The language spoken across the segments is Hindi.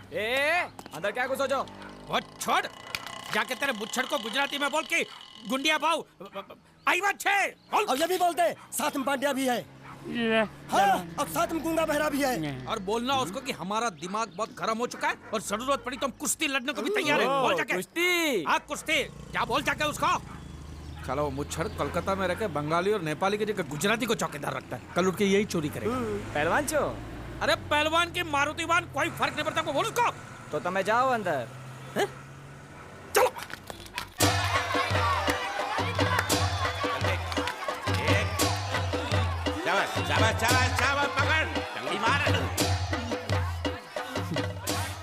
ए अंदर क्या घुसो जो? वो छोड़, जाके तेरे मुच्छड़ को गुजराती में बोल के गुंडिया भाव आई बात छे बोल। और ये भी बोलते साथ में पांड्या भी है। हाँ, और साथ में गूंगा बहरा भी है। और बोलना उसको कि हमारा दिमाग बहुत गर्म हो चुका है और जरूरत पड़ी तो हम कुश्ती लड़ने को भी तैयार है। बोल जाके कुश्ती। हाँ कुश्ती, क्या बोल जाके उसको। साला वो मुच्छड़ कोलकाता में रह के बंगाली और नेपाली की जगह गुजराती को चौकीदार रखता है। कल उठ के यही चोरी करेगा। पहलवान छो? अरे पहलवान की मारुति वाहन कोई फर्क नहीं पड़ता। बोल उसको। तो તમે જાઓ અંદર। चलो शाबाश शाबाश शाबाश शाबाश, पकड़ टंगड़ी मार।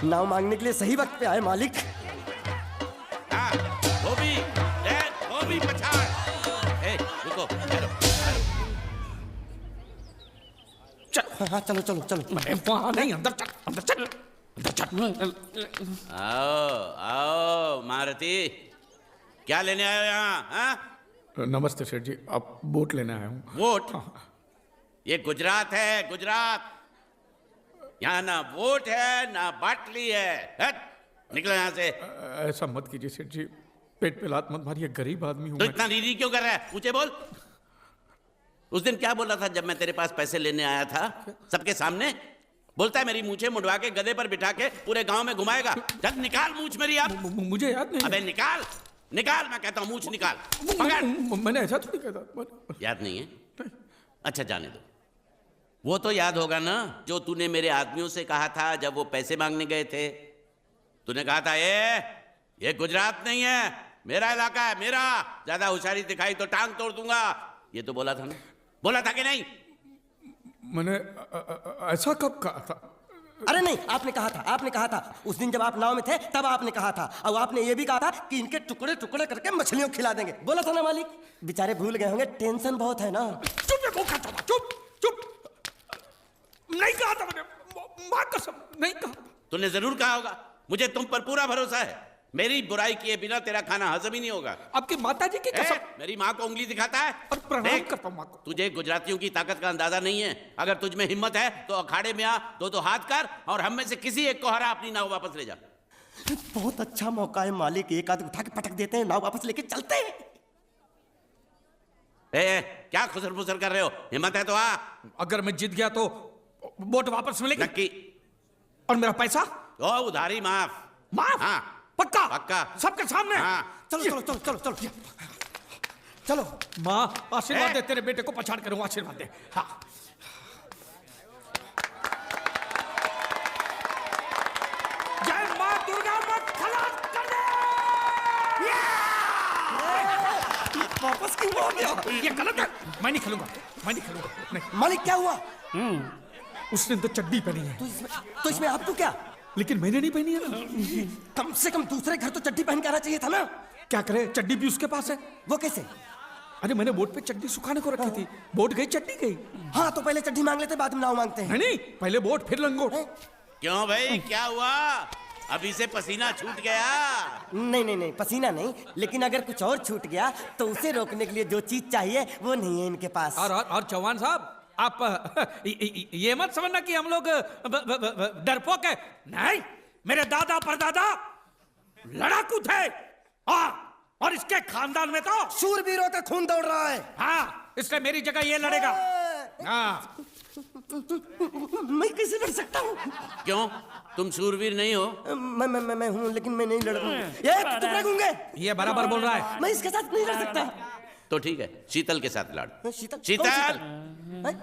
नाव मांगने के लिए सही वक्त पे आए मालिक। हाँ, धोबी पछाड़। ए, रुको, ठहरो। हाँ चलो चलो चलो। वहाँ नहीं, अंदर चल, अंदर चल, अंदर चल। आओ मारुति, क्या लेने आए हो यहाँ? हाँ? नमस्ते सेठ जी, आप बोट लेने आया हूँ। वोट? ये गुजरात है, गुजरात। यहाँ ना वोट है ना बाटली है। हट, निकलो यहाँ से। ऐसा मत कीजिए सेठ जी, पेट पे लात मत मारिए, गरीब आदमी हूँ तो मैं। इतना रीरी क्यों कर रहा है? पूछे बोल। उस दिन क्या बोला था जब मैं तेरे पास पैसे लेने आया था सबके सामने? बोलता है मेरी मूछें मुंडवा के गधे पर बिठा के पूरे गांव में घुमाएगा। चल निकाल मूछ मेरी अब। मुझे याद नहीं। अबे निकाल, निकाल, मैं कहता हूँ मूछ निकाल। पकड़। मैंने ऐसा थोड़ी कहता। याद नहीं है? अच्छा जाने दो। वो तो याद होगा ना जो तूने मेरे आदमियों से कहा था जब वो पैसे मांगने गए थे। तूने कहा था ये गुजरात नहीं है, मेरा इलाका है, मेरा। ज्यादा होशियारी दिखाई तो टांग तोड़ दूंगा। ये तो बोला था ना? बोला था कि नहीं? मैंने ऐसा कब कहा था? अरे नहीं, आपने कहा था उस दिन जब आप नाव में थे तब आपने कहा था। और आपने ये भी कहा था कि इनके टुकड़े टुकड़े करके मछलियों को खिला देंगे। बोला था ना मालिक? बेचारे भूल गए होंगे, टेंशन बहुत है ना। चुप रे भूखा चोदा, चुप चुप। नहीं कहा था मैंने, माँ कसम नहीं कहा। तूने जरूर कहा होगा। मुझे तुम पर पूरा भरोसा है। मेरी बुराई किए बिना तेरा खाना हजम ही नहीं होगा। आपकी माता जी की कसम। मेरी माँ को उंगली दिखाता है और प्रणाम देख, करता हूँ माँ को। तुझे गुजरातियों की ताकत का अंदाजा नहीं है। अगर तुझ में हिम्मत है तो अखाड़े में आ, दो हाथ कर और हम में से किसी एक को हरा, अपनी नाव वापस ले जा। बहुत अच्छा मौका है मालिक, एक आध उठा के पटक देते हैं, नाव वापस लेके चलते हैं। क्या खुसर फुसर कर रहे हो? हिम्मत है तो आ। अगर मैं जीत गया तो बोट वापस मिलेगी? नक्की। और मेरा पैसा? ओ उधारी माफ। माफ? हाँ पक्का? पक्का। सबके सामने? हाँ। चलो चलो चलो चलो चलो चलो। माँ आशीर्वाद दे, तेरे बेटे को पछाड़ करूँ, आशीर्वाद दे। हाँ। जय माँ दुर्गा, मत खलास कर दे। वापस क्यों हो गया? ये गलत है, मैं नहीं खेलूंगा, मैं नहीं खेलूंगा। नहीं। मालिक क्या हुआ? उसने तो चड्डी पहनी है। तो इसमें आपको क्या? लेकिन मैंने नहीं पहनी है ना। कम से कम दूसरे घर तो चड्डी पहन के आना चाहिए था ना। क्या करे, चड्डी भी उसके पास है। वो कैसे? अरे मैंने बोट पे चड्डी सुखाने को रखी थी, बोट गई चड्डी गई। हाँ तो पहले चड्डी मांग लेते, बाद में नाव मांगते हैं। नहीं, पहले बोट फिर लंगोट। क्यों भाई, क्या हुआ? अभी से पसीना छूट गया? नहीं नहीं नहीं, पसीना नहीं, लेकिन अगर कुछ और छूट गया तो उसे रोकने के लिए जो चीज चाहिए वो नहीं है इनके पास। और चौहान साहब, आप ये मत समझना कि हम लोग डरपोक है। नहीं, मेरे दादा परदादा लड़ाकू थे। और इसके खानदान में तो शूरवीरों का खून दौड़ रहा है। हाँ, इसलिए मेरी जगह ये लड़ेगा। हाँ। मैं कैसे लड़ सकता हूँ? क्यों, तुम शूरवीर नहीं हो? मैं हूँ, लेकिन मैं नहीं लड़ूंगा। ये टुकड़े गूंगे। ये बराबर बोल रहा है। मैं इसके साथ नहीं लड़ सकता। तो ठीक है, शीतल के साथ लड़। शीतल? शीतल, कौन शीतल?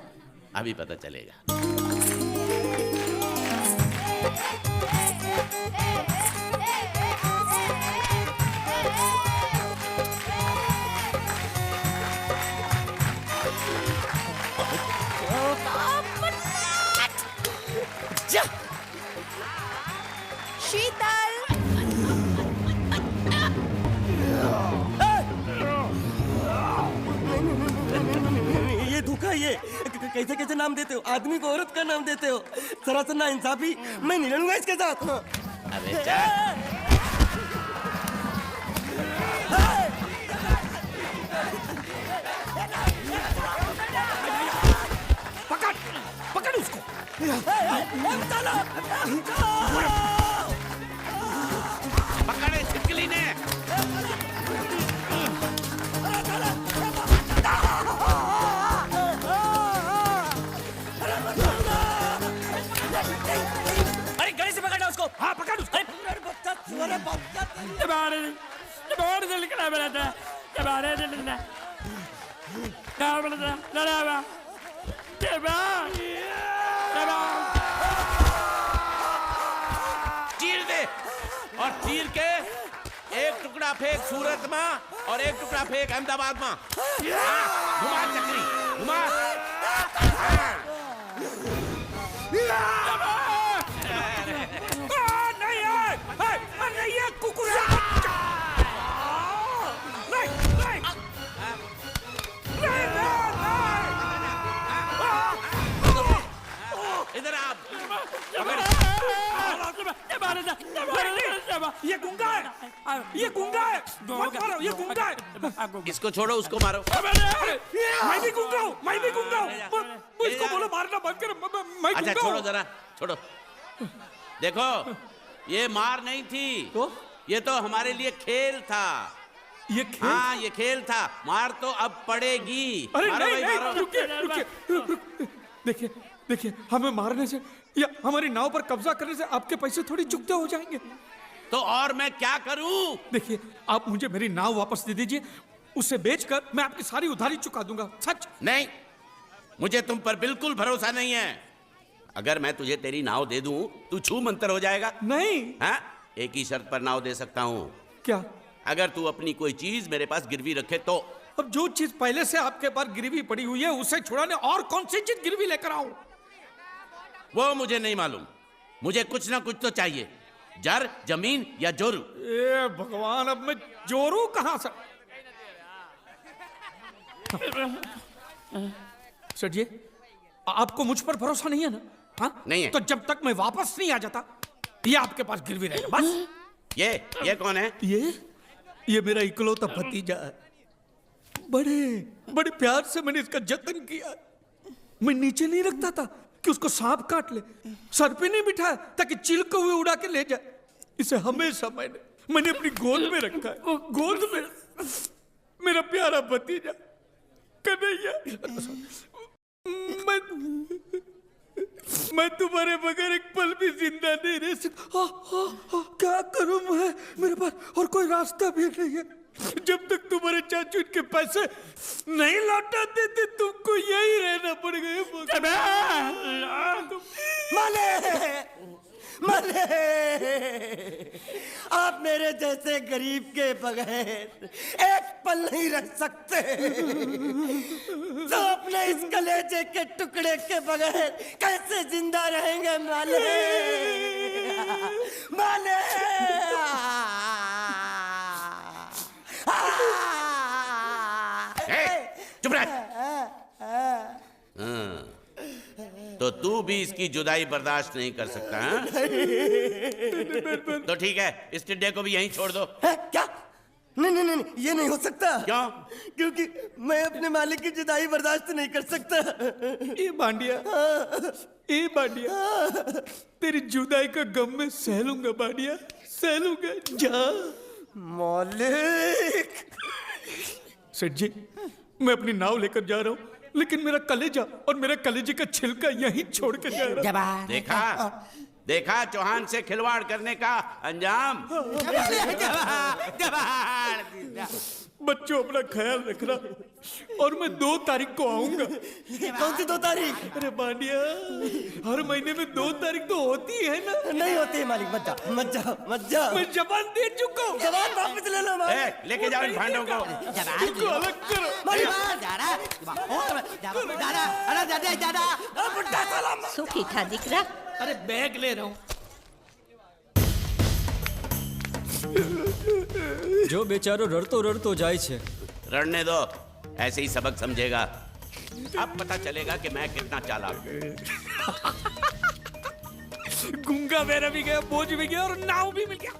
अभी पता चलेगा। शीतल, ये धोखा, ये कैसे कैसे नाम देते हो? आदमी को औरत का नाम देते हो, सरासर ना इंसाफी। मैं नहीं लड़ूंगा इसके साथ। अबे चल। पकड़, पकड़ उसको। पकड़े छिपकली ने। अरे गले से पकड़ना उसको। हाँ पकड़ उसको। चीर दे और चीर के एक टुकड़ा फेंक सूरत में और एक टुकड़ा फेंक अहमदाबाद में। हाँ, घुमा चक्री घुमा। नहीं है, नहीं है कुकुर का बच्चा। नहीं, नहीं, नहीं, नहीं। इधर आप ये गुंगा है, ये गुंगा है, मत मारो, ये गुंगा है। इसको छोड़ो उसको मारो। मैं भी गुंगा हूँ, मैं भी गुंगा हूँ। इसको बोलो मारना बंद कर, मैं अच्छा गुंगा छोड़ो हूँ। जरा छोड़ो। देखो ये मार नहीं थी, ये तो हमारे लिए खेल था। ये खेल? हाँ ये खेल था, मार तो अब पड़ेगी। अरे मारो नहीं, भाई, नहीं, मारो। रुकिए, रुकिए। देखिए, देखिए, हमें मारने से या हमारी नाव पर कब्जा करने से आपके पैसे थोड़ी चुकते हो जाएंगे। तो और मैं क्या करूं? देखिए, आप मुझे मेरी नाव वापस दे दीजिए, उसे बेचकर मैं आपकी सारी उधारी चुका दूंगा। सच? नहीं, मुझे तुम पर बिल्कुल भरोसा नहीं है। अगर मैं तुझे तेरी नाव दे दूं, तू छू मंतर हो जाएगा। नहीं। हाँ? एक ही शर्त पर नाव दे सकता हूं। क्या? अगर तू अपनी कोई चीज मेरे पास गिरवी रखे तो। अब जो चीज पहले से आपके पास गिरवी पड़ी हुई है उसे छुड़ाने और कौन सी चीज गिरवी लेकर आऊं? वो मुझे नहीं मालूम, मुझे कुछ ना कुछ तो चाहिए। जर, जमीन या जोरू। ए भगवान, अब मैं जोरू कहां से? सर जी, आपको मुझ पर भरोसा नहीं है ना? हाँ? नहीं है। तो जब तक मैं वापस नहीं आ जाता, ये आपके पास गिरवी रहेगा बस। ये कौन है? ये मेरा इकलौता भतीजा है। बड़े बड़े प्यार से मैंने इसका जतन किया। मैं नीचे नहीं रखता था कि उसको सांप काट ले, सर पे नहीं बिठाया ताकि चिल को हुए उड़ा के ले जाए। इसे हमेशा मैंने अपनी गोद में रखा है। गोद में मेरा प्यारा भतीजा कन्हैया। मैं तुम्हारे बगैर एक पल भी जिंदा नहीं रह सकता। क्या करूं मैं? मेरे पास और कोई रास्ता भी नहीं है। जब तक तुम्हारे चाचू इनके पैसे नहीं लौटा देते, तुमको यही रहना पड़ेगा। माले, आप मेरे जैसे गरीब के बगैर एक पल नहीं रह सकते। तो अपने इस कलेजे के टुकड़े के बगैर कैसे जिंदा रहेंगे माले? माले, चुप रह। तो तू भी इसकी जुदाई बर्दाश्त नहीं कर सकता हाँ? तो ठीक है, इस टिड्डे को भी यहीं छोड़ दो। क्या? नहीं नहीं नहीं, ये नहीं हो सकता। क्यों? क्योंकि मैं अपने मालिक की जुदाई बर्दाश्त नहीं कर सकता। ए बांडिया, तेरी जुदाई का गम में सह लूंगा बांडिया, सह लूंगा। जा मालिक। सेठ जी, मैं अपनी नाव लेकर जा रहा हूँ, लेकिन मेरा कलेजा और मेरा कलेजे का छिलका यहीं छोड़ के जा रहा हूँ। देखा चौहान से खिलवाड़ करने का अंजाम। बच्चों, अपना ख्याल रखना और मैं 2 तारीख को आऊंगा। कौन सी 2 तारीख? अरे बांडिया, हर महीने में 2 तारीख तो होती है ना? नहीं होती है मालिक, मत जाओ मत जाओ मत जाओ। मैं जबान दे चुका हूँ। जवान वापस ले लो मालिक। लेके जाओ इन भांडों को। इनको अलग करो। सुखी था दिकरा। अरे बैग ले रहा हूँ। जो बेचारो रड़तो रड़तो जाए छे। रड़ने दो, ऐसे ही सबक समझेगा। अब पता चलेगा कि मैं कितना चालाक हूं। गुंगा मेरा भी गया, बोझ भी गया और नाव भी मिल गया।